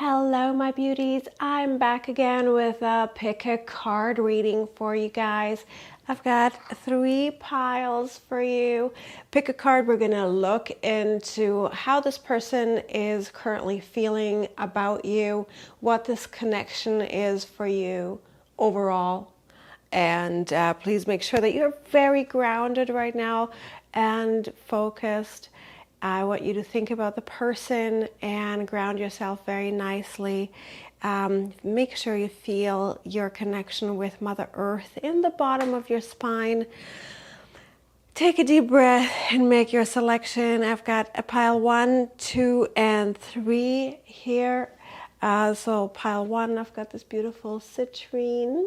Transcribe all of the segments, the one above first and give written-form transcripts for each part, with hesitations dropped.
Hello my beauties, I'm back again with a pick a card reading for you guys. I've got 3 piles for you. Pick a card. We're going to look into how this person is currently feeling about you, what this connection is for you overall. And please make sure that you're very grounded right now and focused. I want you to think about the person and ground yourself very nicely. Make sure you feel your connection with Mother Earth in the bottom of your spine. Take a deep breath and make your selection. I've got a pile 1, 2, and 3 here. So pile 1, I've got this beautiful citrine.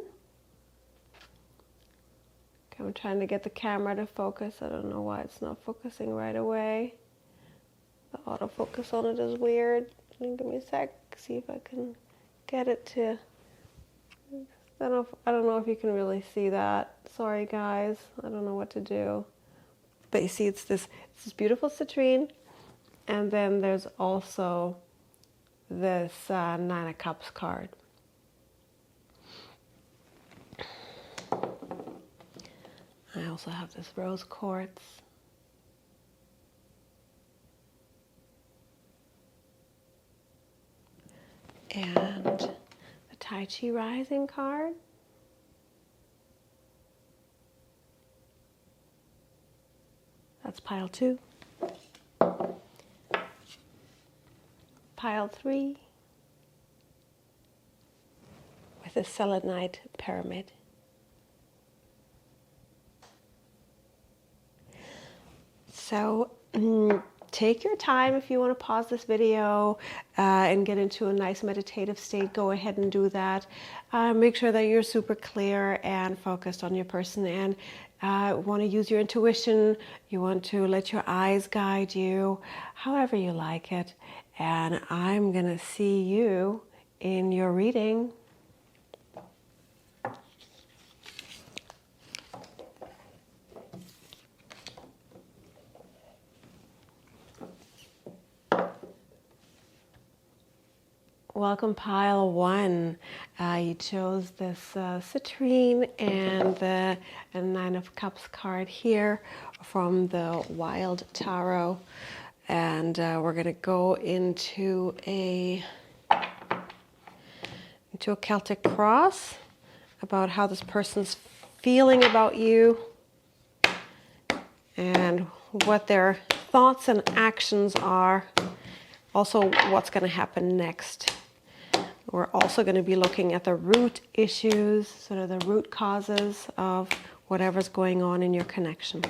Okay, I'm trying to get the camera to focus. I don't know why it's not focusing right away. The autofocus on it is weird. Give me a sec, see if I can get it to. I don't know if you can really see that. Sorry guys, I don't know what to do. But you see, it's this beautiful citrine, and then there's also this 9 of Cups card. I also have this rose quartz. And the Tai Chi Rising card. That's pile 2. Pile 3 with a selenite pyramid. So take your time. If you want to pause this video and get into a nice meditative state, go ahead and do that. Make sure that you're super clear and focused on your person, and want to use your intuition. You want to let your eyes guide you, however you like it. And I'm going to see you in your reading. Welcome pile 1. You chose this citrine and the 9 of Cups card here from the Wild Tarot, and we're going to go into a Celtic cross about how this person's feeling about you and what their thoughts and actions are. Also, what's going to happen next. We're also going to be looking at the root issues, sort of the root causes of whatever's going on in your connection.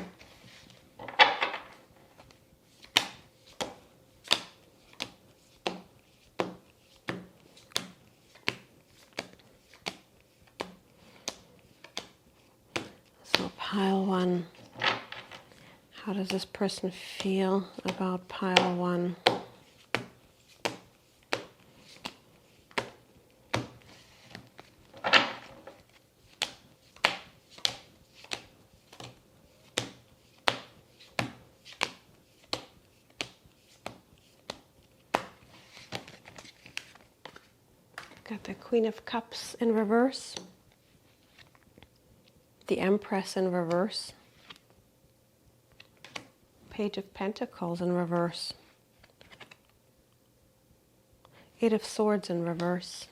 So pile 1, how does this person feel about pile 1? Got the Queen of Cups in reverse, the Empress in reverse, Page of Pentacles in reverse, 8 of Swords in reverse,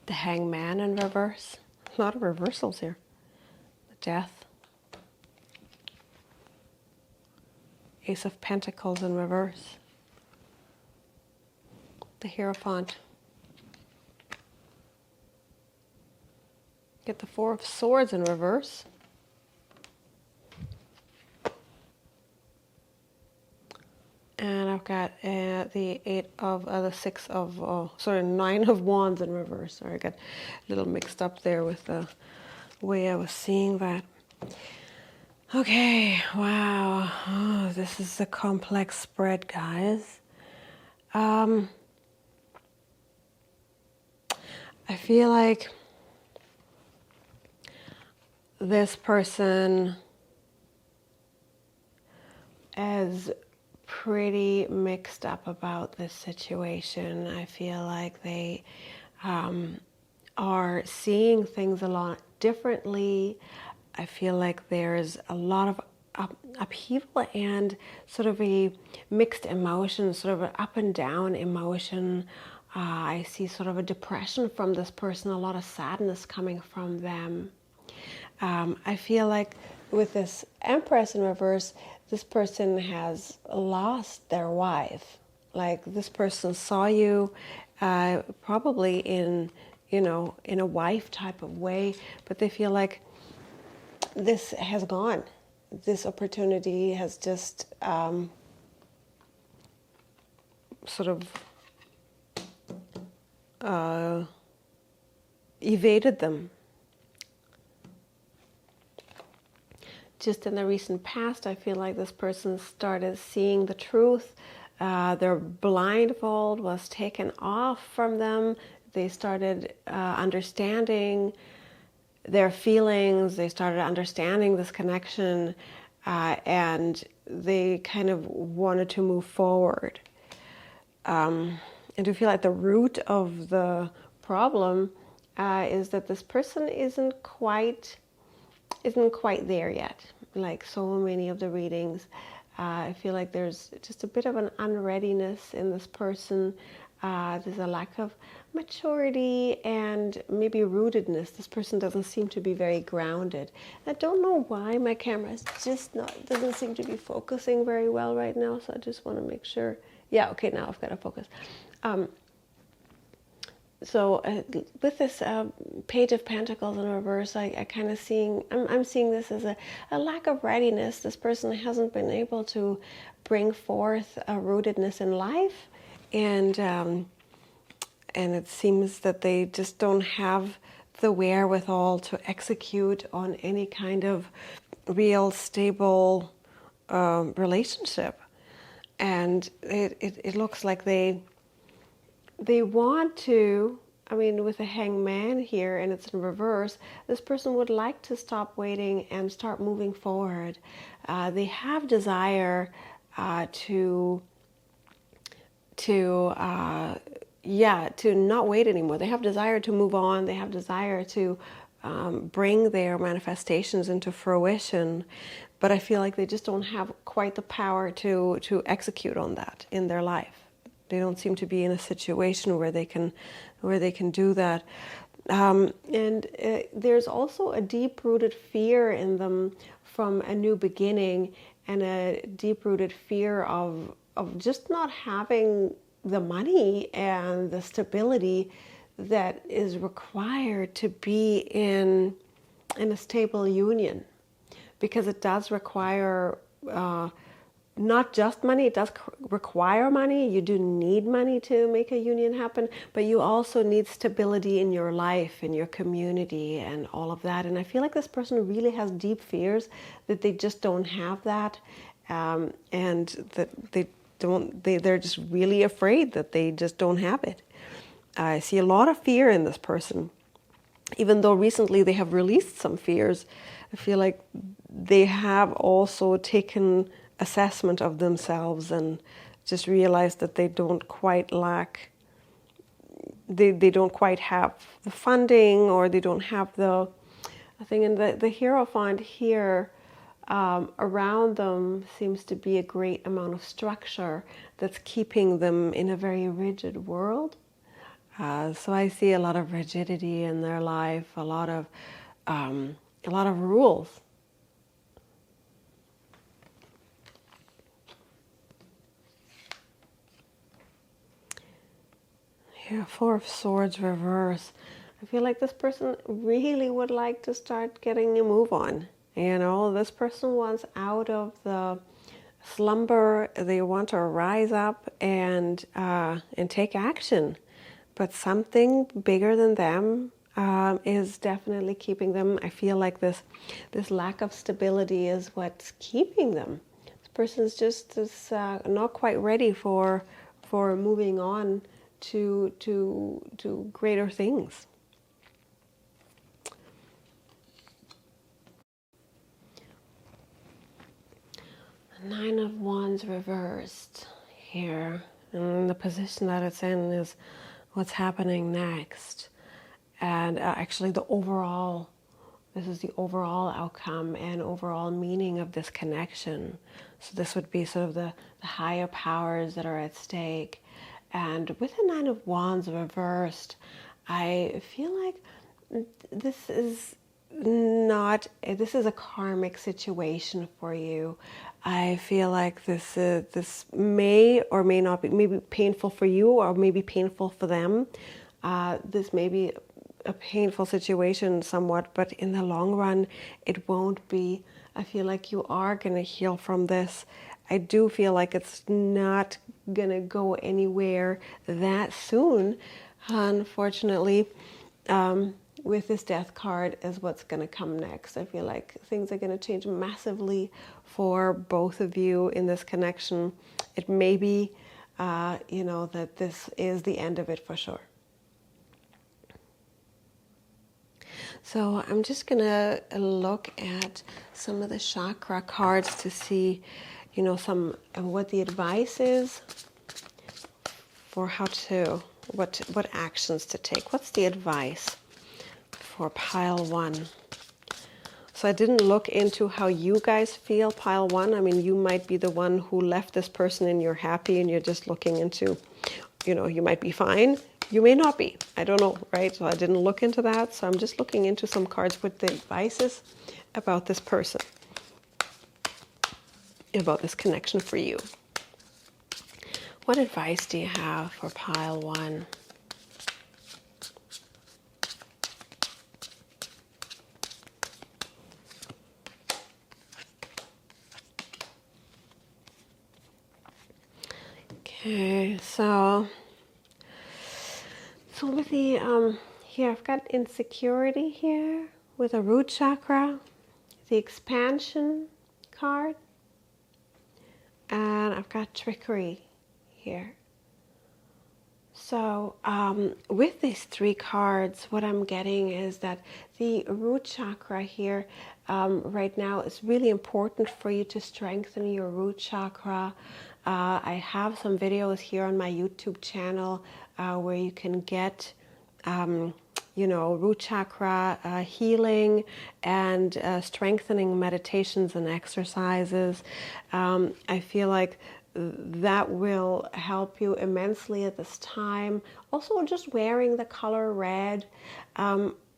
the Hangman in reverse. A lot of reversals here. The Death, Ace of Pentacles in reverse, the Hierophant. Get the 4 of Swords in reverse. And I've got the 9 of Wands in reverse. Sorry, I got a little mixed up there with the way I was seeing that. Okay, wow. Oh, this is a complex spread, guys. I feel like this person is pretty mixed up about this situation. I feel like they are seeing things a lot differently. I feel like there's a lot of upheaval and sort of a mixed emotion, sort of an up and down emotion. I see sort of a depression from this person, a lot of sadness coming from them. I feel like with this Empress in reverse, this person has lost their wife. Like this person saw you probably in, in a wife type of way, but they feel like this has gone. This opportunity has just sort of evaded them. Just in the recent past, I feel like this person started seeing the truth. Their blindfold was taken off from them. They started understanding their feelings. They started understanding this connection, and they kind of wanted to move forward. And to feel like the root of the problem is that this person isn't quite there yet. Like so many of the readings, I feel like there's just a bit of an unreadiness in this person. There's a lack of maturity and maybe rootedness. This person doesn't seem to be very grounded. I don't know why my camera is just doesn't seem to be focusing very well right now, so I just want to make sure. Yeah, okay, now I've got to focus. So with this Page of Pentacles in reverse, I kind of I'm seeing this as a lack of readiness. This person hasn't been able to bring forth a rootedness in life, and it seems that they just don't have the wherewithal to execute on any kind of real stable relationship. And it looks like they want to, with a hangman here and it's in reverse, this person would like to stop waiting and start moving forward. They have desire to not wait anymore. They have desire to move on. They have desire to bring their manifestations into fruition. But I feel like they just don't have quite the power to execute on that in their life. They don't seem to be in a situation where they can do that. And there's also a deep-rooted fear in them from a new beginning, and a deep-rooted fear of just not having the money and the stability that is required to be in a stable union, because it does require not just money. It does require money. You do need money to make a union happen, but you also need stability in your life, in your community, and all of that. And I feel like this person really has deep fears that they just don't have that, and that they're just really afraid that they just don't have it. I see a lot of fear in this person. Even though recently they have released some fears, I feel like they have also taken assessment of themselves and just realized that they don't quite they don't quite have the funding, or they don't have the thing. And the Hierophant here around them seems to be a great amount of structure that's keeping them in a very rigid world. So I see a lot of rigidity in their life, a lot of rules. Here, Four of Swords reverse. I feel like this person really would like to start getting a move on. This person wants out of the slumber. They want to rise up and take action. But something bigger than them is definitely keeping them. I feel like this lack of stability is what's keeping them. This person's just not quite ready for moving on to greater things. Nine of Wands reversed here. And the position that it's in is what's happening next. And actually the overall, this is the overall outcome and overall meaning of this connection. So this would be sort of the higher powers that are at stake. And with the Nine of Wands reversed, I feel like this is a karmic situation for you. I feel like this may or may not be, maybe painful for you or maybe painful for them. This may be a painful situation somewhat, but in the long run, it won't be. I feel like you are going to heal from this. I do feel like it's not going to go anywhere that soon, unfortunately. With this Death card is what's going to come next. I feel like things are going to change massively for both of you in this connection. It may be, that this is the end of it for sure. So I'm just going to look at some of the chakra cards to see, what the advice is for what actions to take. What's the advice for pile one? So I didn't look into how you guys feel, pile one. I mean, you might be the one who left this person and you're happy and you're just looking into, you might be fine. You may not be. I don't know, right? So I didn't look into that. So I'm just looking into some cards with the advices about this person, about this connection for you. What advice do you have for pile one? Okay, so with the here I've got insecurity here with a root chakra, the expansion card, and I've got trickery here. So with these three cards, what I'm getting is that the root chakra here right now is really important for you to strengthen your root chakra. I have some videos here on my YouTube channel where you can get, root chakra healing and strengthening meditations and exercises. I feel like that will help you immensely at this time. Also, just wearing the color red.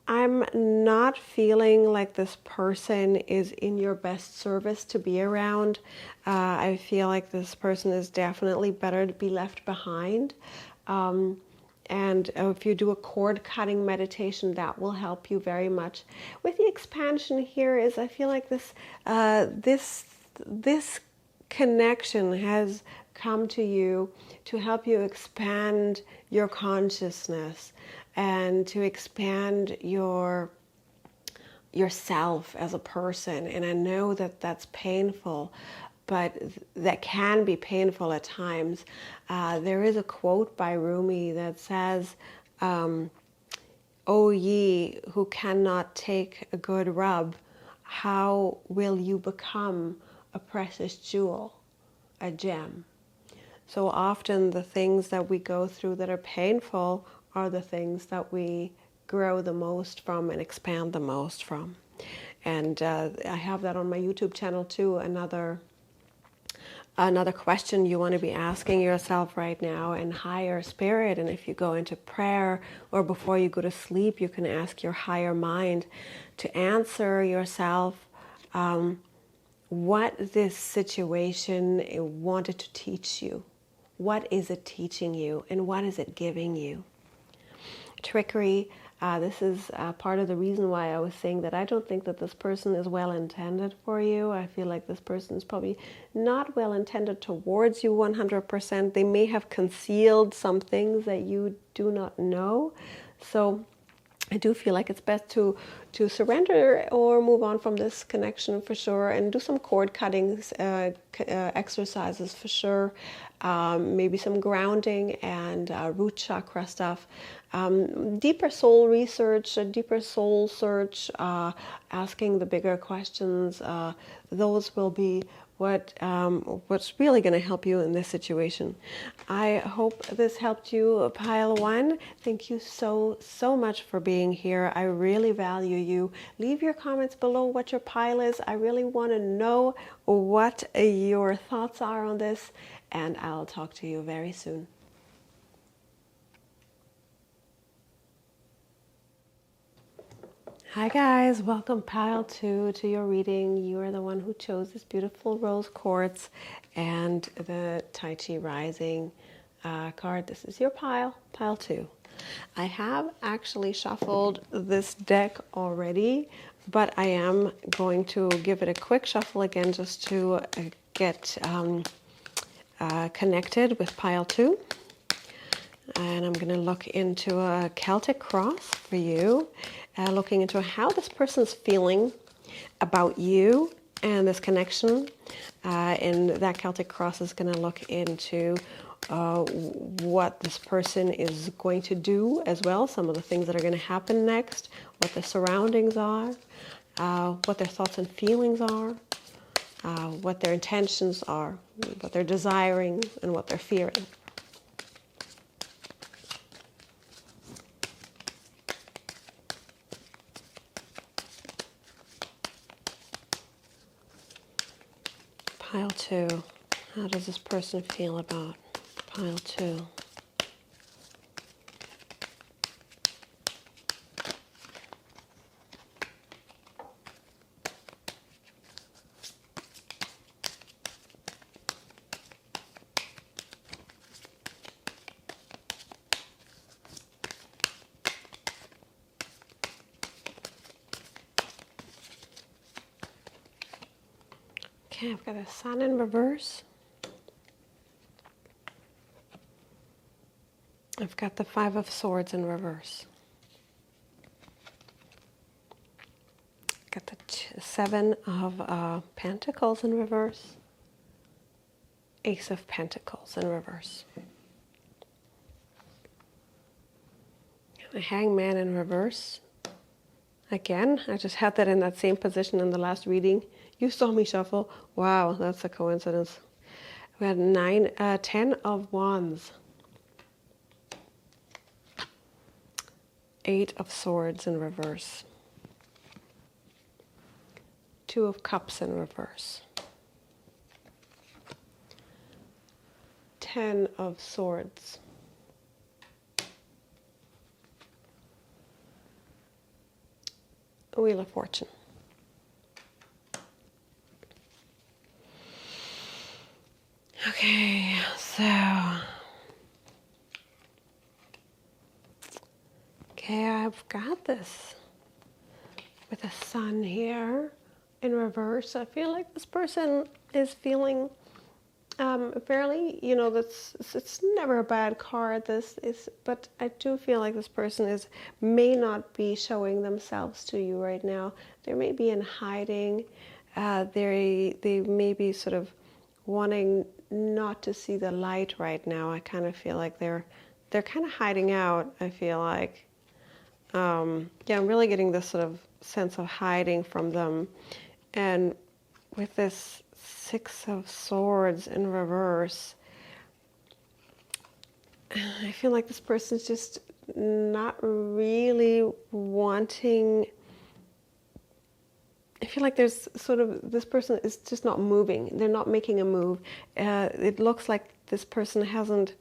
I'm not feeling like this person is in your best service to be around. I feel like this person is definitely better to be left behind. And if you do a cord cutting meditation, that will help you very much. With the expansion here is, I feel like this connection has come to you to help you expand your consciousness and to expand yourself as a person. And I know that that's painful, but that can be painful at times. There is a quote by Rumi that says, "O ye who cannot take a good rub, how will you become a precious jewel, a gem?" So often the things that we go through that are painful are the things that we grow the most from and expand the most from. And I have that on my YouTube channel too. Another question you want to be asking yourself right now in higher spirit, and if you go into prayer or before you go to sleep, you can ask your higher mind to answer yourself what this situation wanted to teach you. What is it teaching you, and what is it giving you? Trickery. This is part of the reason why I was saying that I don't think that this person is well intended for you. I feel like this person is probably not well intended towards you 100%. They may have concealed some things that you do not know. So I do feel like it's best to surrender or move on from this connection for sure, and do some cord cuttings exercises for sure. maybe some grounding and root chakra stuff. Deeper soul research, a deeper soul search, asking the bigger questions, those will be what's really going to help you in this situation. I hope this helped you, pile 1. Thank you so much for being here. I really value you. Leave your comments below what your pile is. I really want to know what your thoughts are on this, and I'll talk to you very soon. Hi guys, welcome pile 2 to your reading. You are the one who chose this beautiful rose quartz and the Tai Chi Rising card. This is your pile 2. I have actually shuffled this deck already, but I am going to give it a quick shuffle again just to get connected with pile 2. And I'm going to look into a Celtic cross for you, looking into how this person's feeling about you and this connection. And that Celtic cross is going to look into what this person is going to do as well, some of the things that are going to happen next, what the surroundings are, what their thoughts and feelings are, what their intentions are, what they're desiring, and what they're fearing. Pile 2. How does this person feel about pile 2? Okay, I've got a Sun in reverse. I've got the 5 of Swords in reverse. Got the 7 of Pentacles in reverse. Ace of Pentacles in reverse. The Hangman in reverse. Again, I just had that in that same position in the last reading. You saw me shuffle. Wow, that's a coincidence. We had 10 of Wands. 8 of Swords in reverse. 2 of Cups in reverse. 10 of Swords. Wheel of Fortune. Okay, so I've got this with the Sun here in reverse. I feel like this person is feeling fairly, it's never a bad card. But I do feel like this person may not be showing themselves to you right now. They may be in hiding. They may be sort of wanting not to see the light right now. I kind of feel like they're kind of hiding out. I feel like, I'm really getting this sort of sense of hiding from them. And with this 6 of Swords in reverse, I feel like this person's just not really wanting. I feel like there's sort of, this person is just not moving. They're not making a move. It looks like this person hasn't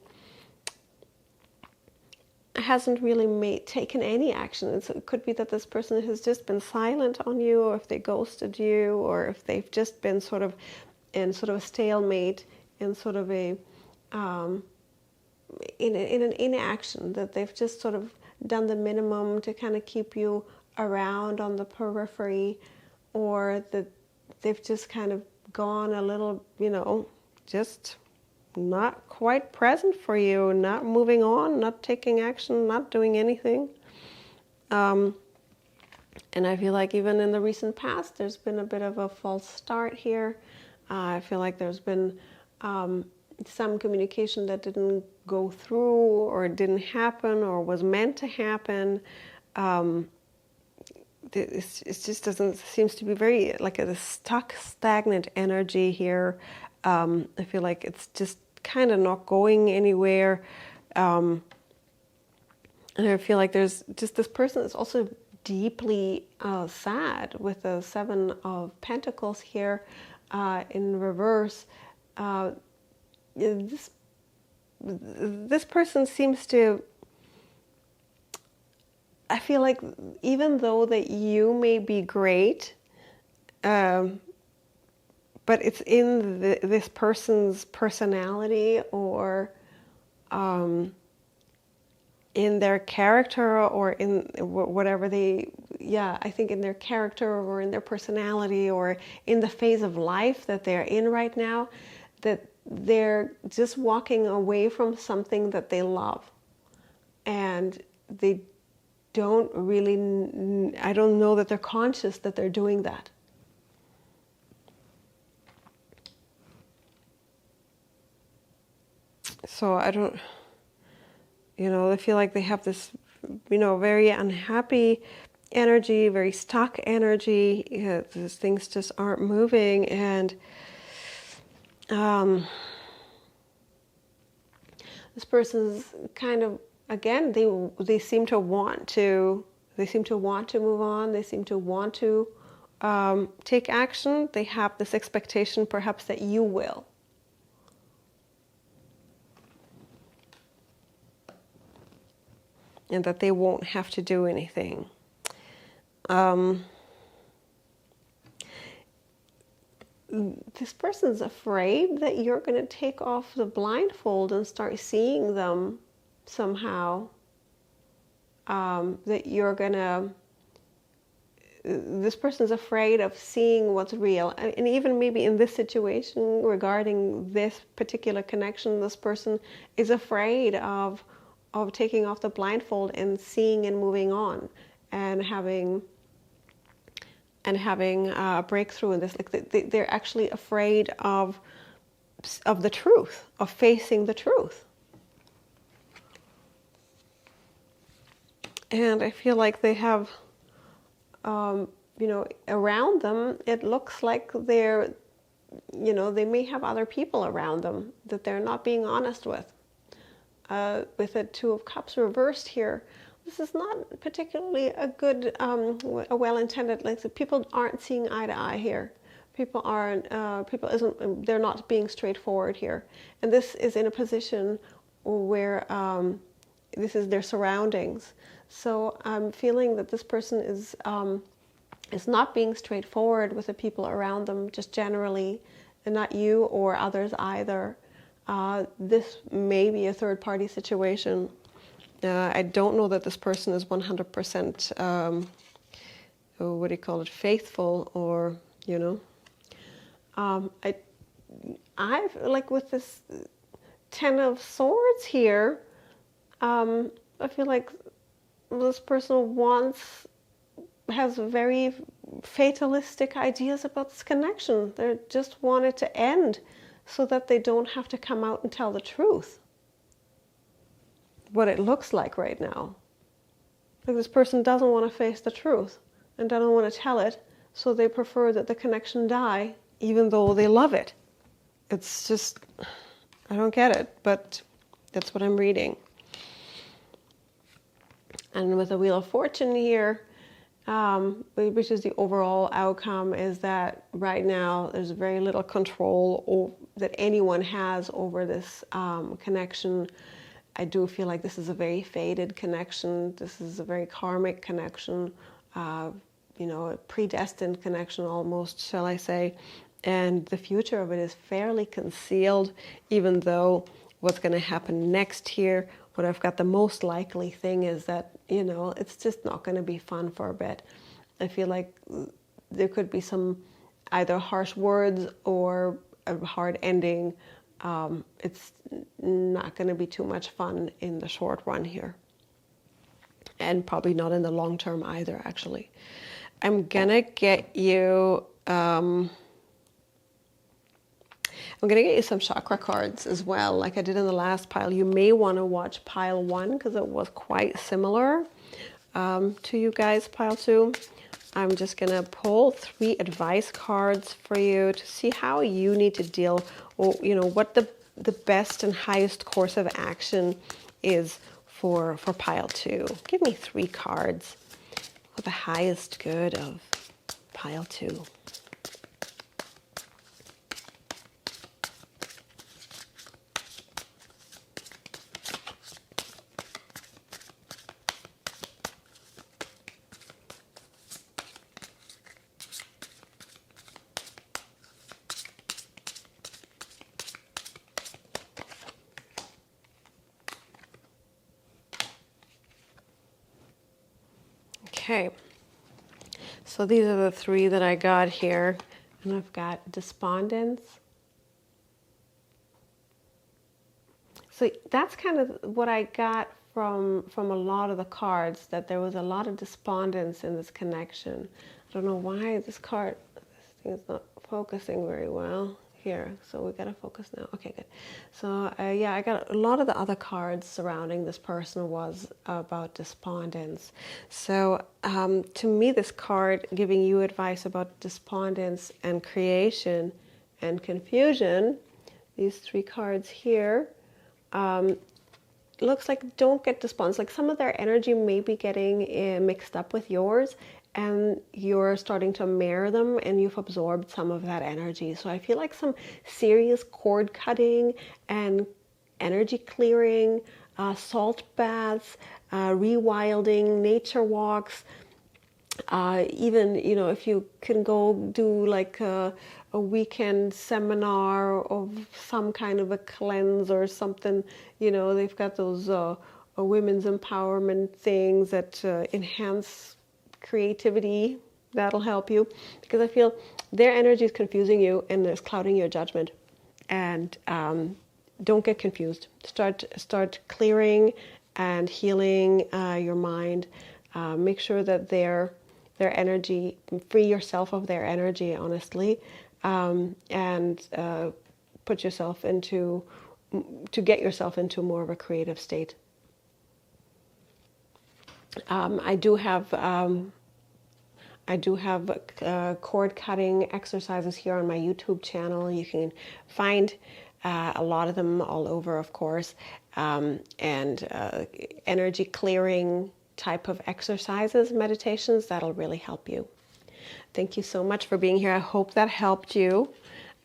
really taken any action. It could be that this person has just been silent on you, or if they ghosted you, or if they've just been sort of in sort of a stalemate, in sort of a in an inaction, that they've just sort of done the minimum to kind of keep you around on the periphery, or that they've just kind of gone a little, just not quite present for you, not moving on, not taking action, not doing anything. And I feel like even in the recent past, there's been a bit of a false start here. I feel like there's been some communication that didn't go through or didn't happen or was meant to happen. It just doesn't, seems to be very like a stuck, stagnant energy here. I feel like it's just kind of not going anywhere. And I feel like there's just this person that's also deeply sad with the Seven of Pentacles here in reverse. This person seems to, I feel like even though that you may be great, but it's in this person's personality or in their character or in whatever they, I think in their character or in their personality or in the phase of life that they're in right now, that they're just walking away from something that they love. And they don't really, I don't know that they're conscious that they're doing that. So I don't, I feel like they have this, very unhappy energy, very stuck energy. These things just aren't moving. And this person's kind of, again, they seem to want to move on. They seem to want to take action. They have this expectation perhaps that you will. And that they won't have to do anything. This person's afraid that you're going to take off the blindfold and start seeing them somehow. That you're going to... This person's afraid of seeing what's real. And even maybe in this situation regarding this particular connection, this person is afraid of taking off the blindfold and seeing and moving on and having a breakthrough in this. Like they're actually afraid of the truth, of facing the truth. And I feel like they have, around them, it looks like they're, they may have other people around them that they're not being honest with. With the Two of Cups reversed here, this is not particularly a good, a well-intended. Like people aren't seeing eye to eye here. People aren't. They're not being straightforward here. And this is in a position where this is their surroundings. So I'm feeling that this person is not being straightforward with the people around them, just generally, and not you or others either. This may be a third-party situation. I don't know that this person is 100%, what do you call it, faithful, or, I like with this Ten of Swords here, I feel like this person has very fatalistic ideas about this connection. They just want it to end, so that they don't have to come out and tell the truth. What it looks like right now. Like this person doesn't want to face the truth and doesn't want to tell it, so they prefer that the connection die, even though they love it. It's just, I don't get it, but that's what I'm reading. And with the Wheel of Fortune here, which is the overall outcome, is that right now there's very little control that anyone has over this connection. I do feel like this is a very fated connection. This is a very karmic connection, a predestined connection almost, shall I say. And the future of it is fairly concealed, even though what's going to happen next here, what I've got the most likely thing is that, it's just not going to be fun for a bit. I feel like there could be some either harsh words or a hard ending. It's not going to be too much fun in the short run here. And probably not in the long term either, actually. I'm going to get you... I'm going to get you some chakra cards as well, like I did in the last pile. You may want to watch pile 1 because it was quite similar to you guys, pile 2. I'm just going to pull 3 advice cards for you to see how you need to deal, or what the best and highest course of action is for pile 2. Give me 3 cards for the highest good of pile 2. Okay, so these are the 3 that I got here, and I've got despondence. So that's kind of what I got from a lot of the cards, that there was a lot of despondence in this connection. I don't know why this thing is not focusing very well here, so we gotta focus now. Okay, good. So yeah, I got a lot of the other cards surrounding this person was about despondence. So to me, this card giving you advice about despondence and creation and confusion, these 3 cards here, looks like don't get despondent. Like some of their energy may be getting mixed up with yours, and you're starting to mirror them, and you've absorbed some of that energy. So I feel like some serious cord cutting and energy clearing, salt baths, rewilding, nature walks. Even, if you can go do like a weekend seminar of some kind of a cleanse or something, they've got those women's empowerment things that enhance creativity. That'll help you, because I feel their energy is confusing you and is clouding your judgment. And don't get confused. Start clearing and healing your mind. Make sure that their energy, free yourself of their energy, honestly, and put yourself to get yourself into more of a creative state. I do have cord cutting exercises here on my YouTube channel. You can find a lot of them all over, of course, and energy clearing type of exercises, meditations, that'll really help you. Thank you so much for being here. I hope that helped you.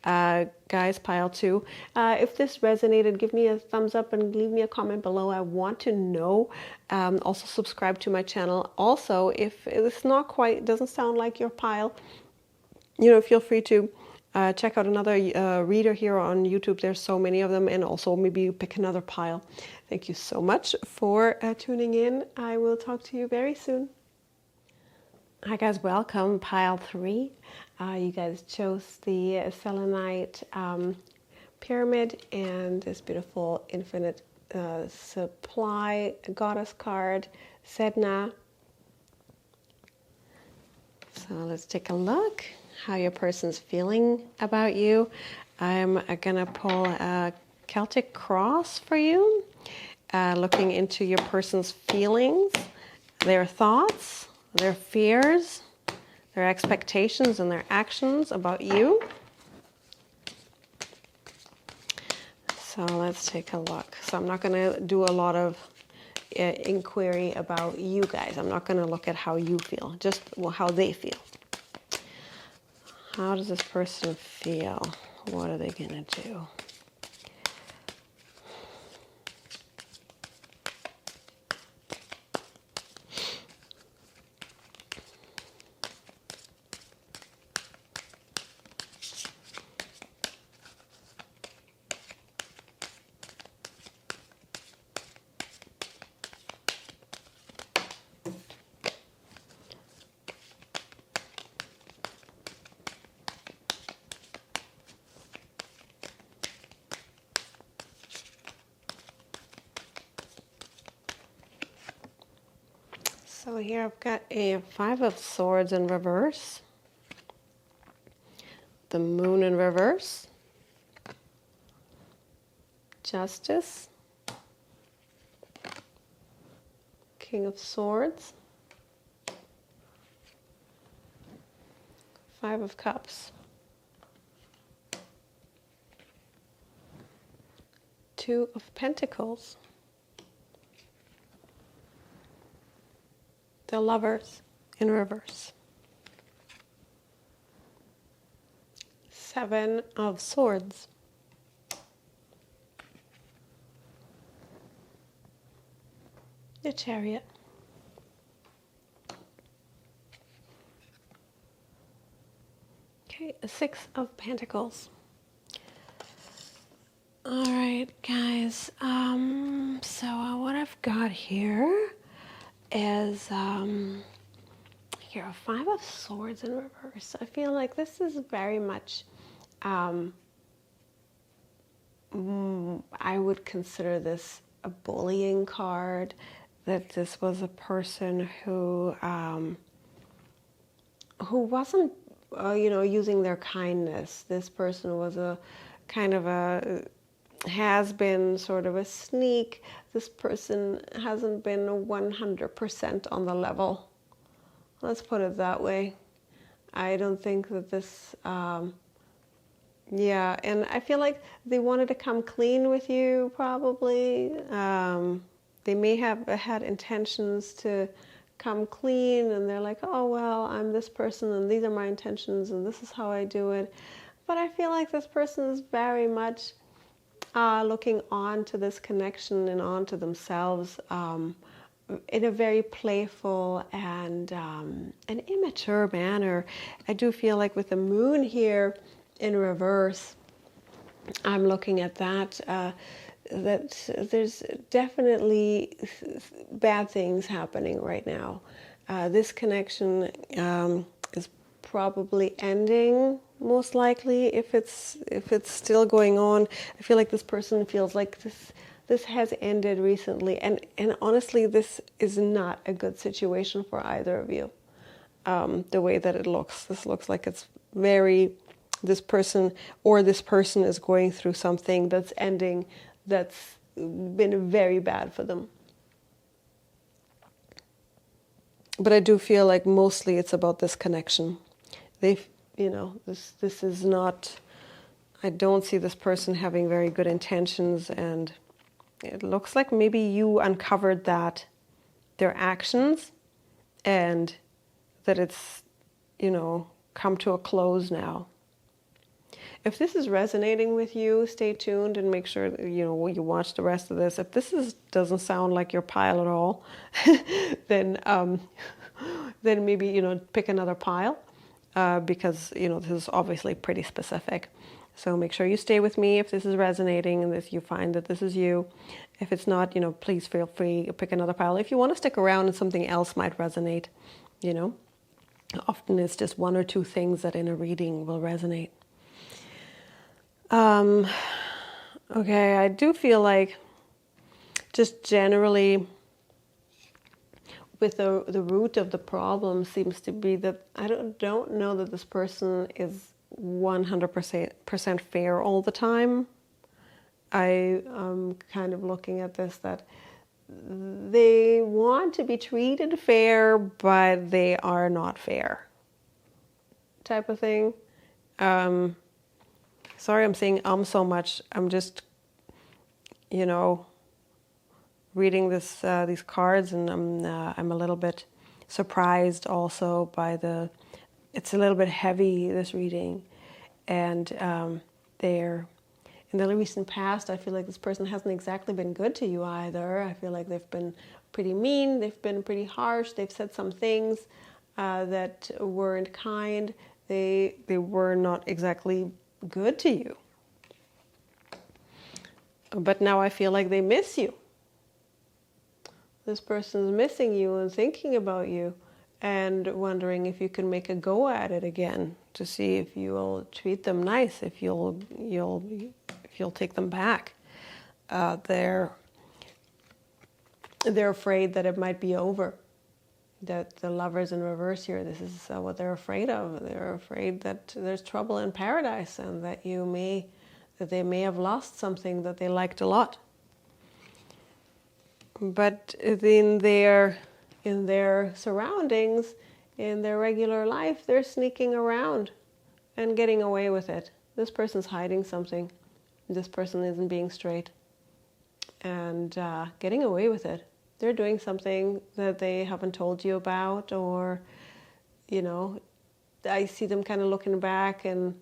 Guys, pile 2. If this resonated, give me a thumbs up and leave me a comment below. I want to know. Also subscribe to my channel. Also, if it's not quite, doesn't sound like your pile, feel free to check out another reader here on YouTube. There's so many of them, and also maybe you pick another pile. Thank you so much for tuning in. I will talk to you very soon. Hi guys, welcome, pile 3. You guys chose the selenite pyramid and this beautiful infinite supply goddess card, Sedna. So let's take a look how your person's feeling about you. I'm gonna pull a Celtic cross for you, looking into your person's feelings, their thoughts, their fears, their expectations, and their actions about you. So let's take a look. So I'm not going to do a lot of inquiry about you guys. I'm not going to look at how you feel, just how they feel. How does this person feel? What are they going to do? So here I've got a 5 of Swords in reverse, the Moon in reverse, Justice, King of Swords, Five of Cups, Two of Pentacles, the Lovers in reverse, Seven of Swords, the Chariot, okay, Six of Pentacles. All right, guys. So what I've got here is here a Five of Swords in reverse. I feel like this is very much. I would consider this a bullying card. That this was a person who wasn't, using their kindness. This person was a kind of a has been sort of a sneak. This person hasn't been 100% on the level. Let's put it that way. I don't think that this, and I feel like they wanted to come clean with you, probably. They may have had intentions to come clean, and they're like, oh, well, I'm this person, and these are my intentions, and this is how I do it. But I feel like this person is very much looking on to this connection and on to themselves in a very playful and an immature manner. I do feel like with the moon here in reverse, I'm looking at that, that there's definitely bad things happening right now. This connection is probably ending, most likely. If it's still going on, I feel like this person feels like this has ended recently, and honestly, this is not a good situation for either of you. The way that it looks, this looks like it's very, this person is going through something that's ending, that's been very bad for them. But I do feel like mostly it's about this connection. This is not, I don't see this person having very good intentions, and it looks like maybe you uncovered that, their actions, and that it's, come to a close now. If this is resonating with you, stay tuned and make sure that, you watch the rest of this. If this doesn't sound like your pile at all, then maybe, pick another pile, because, this is obviously pretty specific. So make sure you stay with me if this is resonating and if you find that this is you. If it's not, please feel free to pick another pile. If you want to stick around and something else might resonate, often it's just one or two things that in a reading will resonate. Okay, I do feel like just generally with the root of the problem seems to be that I don't know that this person is 100% fair all the time. I am kind of looking at this, that they want to be treated fair, but they are not fair, type of thing. Sorry I'm saying so much. I'm just, reading these cards, and I'm a little bit surprised also by it's a little bit heavy, this reading. And in the recent past, I feel like this person hasn't exactly been good to you either. I feel like they've been pretty mean, they've been pretty harsh, they've said some things that weren't kind, they were not exactly good to you. But now I feel like they miss you. This person is missing you and thinking about you and wondering if you can make a go at it again, to see if you'll treat them nice, if you'll take them back. They're afraid that it might be over. That the Lovers in reverse here, this is what they're afraid of. They're afraid that there's trouble in paradise, and that you may that they may have lost something that they liked a lot. But in their surroundings, in their regular life, they're sneaking around and getting away with it. This person's hiding something. This person isn't being straight and getting away with it. They're doing something that they haven't told you about, or, you know, I see them kind of looking back and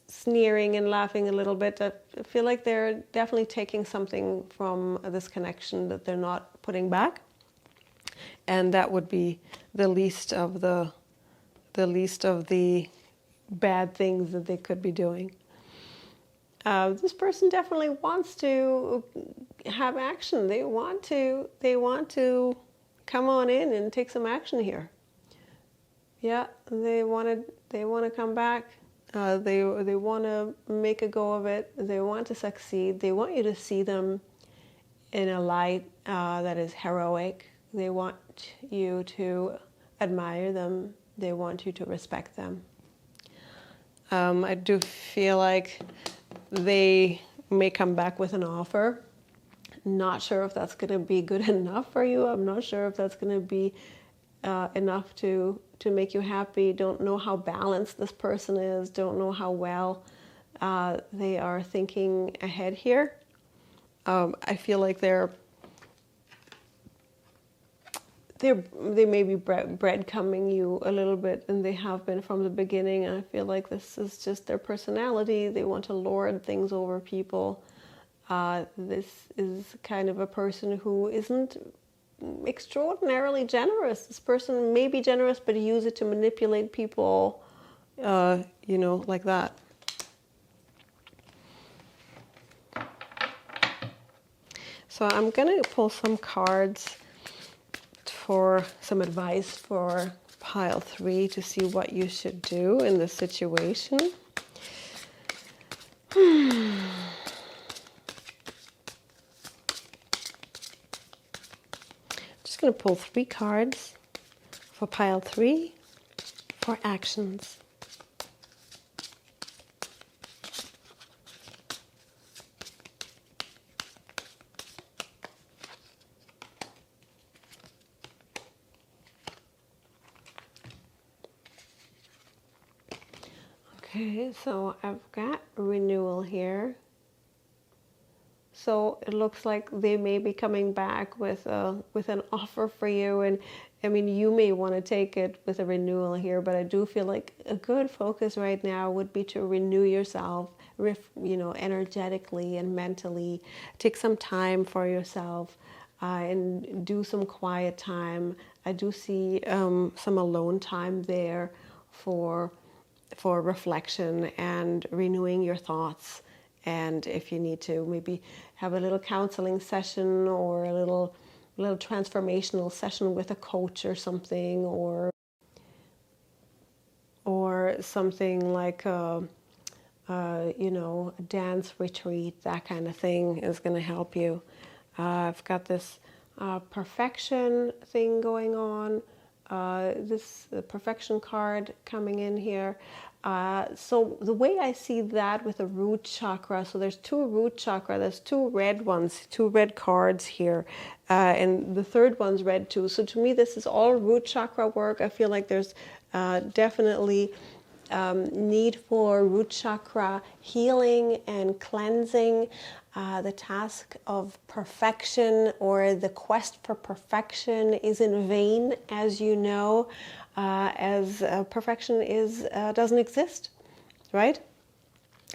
sneering and laughing a little bit. I feel like they're definitely taking something from this connection that they're not putting back, and that would be the least of the bad things that they could be doing. This person definitely wants to have action. They want to come on in and take some action here. Yeah, they want to come back. They want to make a go of it. They want to succeed. They want you to see them in a light that is heroic. They want you to admire them. They want you to respect them. I do feel like they may come back with an offer. Not sure if that's going to be good enough for you. I'm not sure if that's going to be enough to make you happy. Don't know how balanced this person is. Don't know how well they are thinking ahead here. I feel like they may be breadcrumbing you a little bit, and they have been from the beginning. And I feel like this is just their personality. They want to lord things over people. This is kind of a person who isn't extraordinarily generous. This person may be generous, but use it to manipulate people, like that. So I'm going to pull some cards for some advice for pile 3 to see what you should do in this situation. Just going to pull 3 cards for pile 3 for actions. Okay, so I've got renewal here. So it looks like they may be coming back with an offer for you, and I mean, you may want to take it with a renewal here, but I do feel like a good focus right now would be to renew yourself, energetically and mentally. Take some time for yourself and do some quiet time. I do see some alone time there for reflection and renewing your thoughts. And if you need to, maybe have a little counseling session or a little transformational session with a coach or something, or something like a dance retreat. That kind of thing is going to help you. I've got this perfection thing going on. This perfection card coming in here. So the way I see that with the root chakra, so there's 2 root chakra, there's 2 red ones, 2 red cards here, and the third one's red too. So to me, this is all root chakra work. I feel like there's definitely need for root chakra healing and cleansing. The task of perfection, or the quest for perfection, is in vain, as you know, as perfection doesn't exist, right?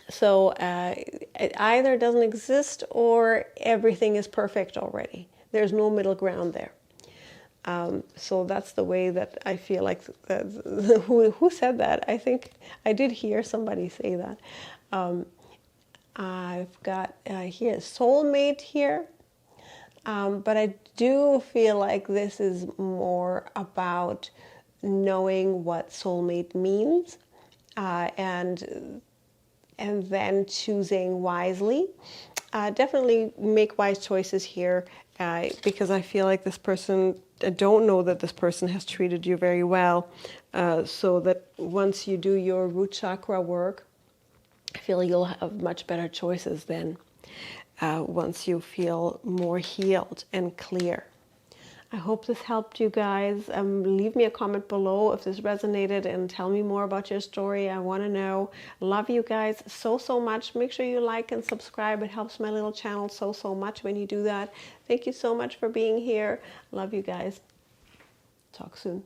So it either doesn't exist or everything is perfect already. There's no middle ground there. So that's the way that I feel like. Who said that? I think I did hear somebody say that. I've got here soulmate here, but I do feel like this is more about knowing what soulmate means, and then choosing wisely. Definitely make wise choices here, because I feel like this person, I don't know that this person has treated you very well, so that once you do your root chakra work, I feel you'll have much better choices then once you feel more healed and clear. I hope this helped you guys. Leave me a comment below if this resonated and tell me more about your story. I want to know. Love you guys so much. Make sure you like and subscribe. It helps my little channel so much when you do that. Thank you so much for being here. Love you guys. Talk soon.